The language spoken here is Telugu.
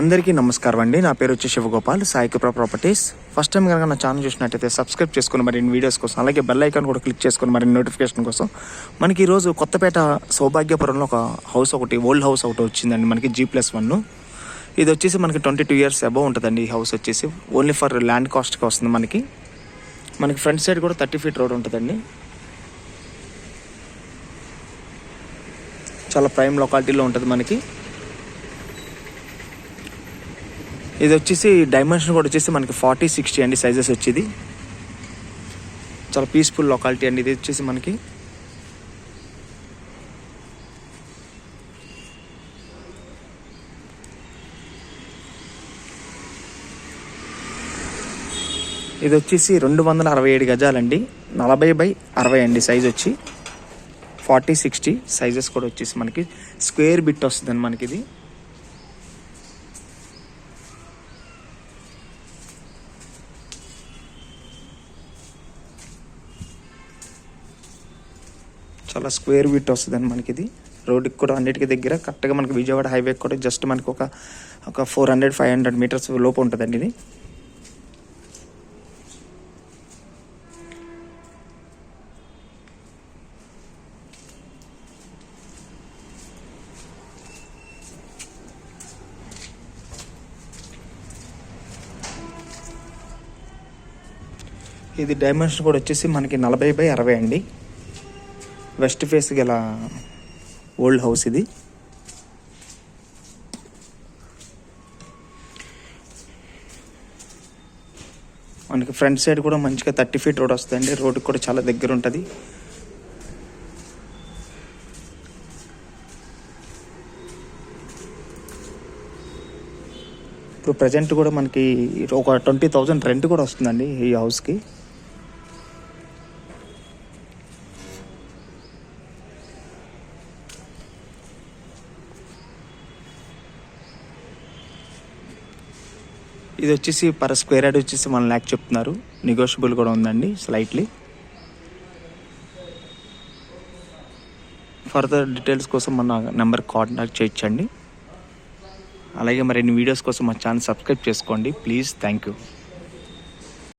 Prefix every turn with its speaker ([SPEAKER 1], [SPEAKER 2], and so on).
[SPEAKER 1] అందరికీ నమస్కారం అండి. నా పేరు వచ్చి శివగోపాల్, సాయి కృపా ప్రాపర్టీస్. ఫస్ట్ టైం కనుక నా ఛానల్ చూసినట్టయితే సబ్స్క్రైబ్ చేసుకుని మరిన్ని వీడియోస్ కోసం, అలాగే బెల్ ఐకాన్ కూడా క్లిక్ చేసుకుని మరిన్ని నోటిఫికేషన్ కోసం. మనకి ఈరోజు కొత్తపేట సౌభాగ్యపురంలో ఒక హౌస్ ఓల్డ్ హౌస్ ఒకటి వచ్చిందండి మనకి, G+1. ఇది వచ్చేసి మనకి 22 years అబవ్ ఉంటుందండి. ఈ హౌస్ వచ్చేసి ఓన్లీ ఫర్ ల్యాండ్ కాస్ట్కి వస్తుంది. మనకి ఫ్రంట్ సైడ్ కూడా 30 feet రోడ్ ఉంటుందండి. చాలా ప్రైమ్ లొకాలిటీలో ఉంటుంది మనకి. ఇది వచ్చేసి డైమెన్షన్ కూడా వచ్చేసి మనకి 40-60 అండి సైజెస్ వచ్చేది. చాలా పీస్ఫుల్ లొకాలిటీ అండి. ఇది వచ్చేసి మనకి ఇది వచ్చేసి 267 గజాలండి. 40x60 అండి సైజ్ వచ్చి. 40-60 సైజెస్ కూడా వచ్చేసి మనకి స్క్వేర్ బిట్ వస్తుందండి మనకి. ఇది చాలా స్క్వేర్ బిట్ వస్తుందండి మనకి. ఇది రోడ్డుకి కూడా అన్నిటికీ దగ్గర కరెక్ట్గా మనకి విజయవాడ హైవే కూడా జస్ట్ మనకి ఒక 400-500 meters లోపు ఉంటుందండి ఇది. ఇది డైమెన్షన్ కూడా వచ్చేసి మనకి 40x60 అండి. వెస్ట్ ఫేస్ గల ఓల్డ్ హౌస్ ఇది. మనకి ఫ్రంట్ సైడ్ కూడా మంచిగా 30 feet రోడ్ వస్తుందండి. రోడ్డుకి కూడా చాలా దగ్గర ఉంటుంది. ఇప్పుడు ప్రజెంట్ కూడా మనకి ఒక 20,000 రెంట్ కూడా వస్తుందండి ఈ హౌస్కి. ఇది వచ్చేసి పర్ స్క్వేర్ యార్డ్ వచ్చేసి 1 lakh చెప్తున్నారు. నెగోషియబుల్ కూడా ఉందండి స్లైట్లీ. ఫర్దర్ డీటెయిల్స్ కోసం మన నెంబర్ కాంటాక్ట్ చేయొచ్చండి. అలాగే మరిన్ని వీడియోస్ కోసం మా ఛానల్ సబ్స్క్రైబ్ చేసుకోండి ప్లీజ్. Thank you.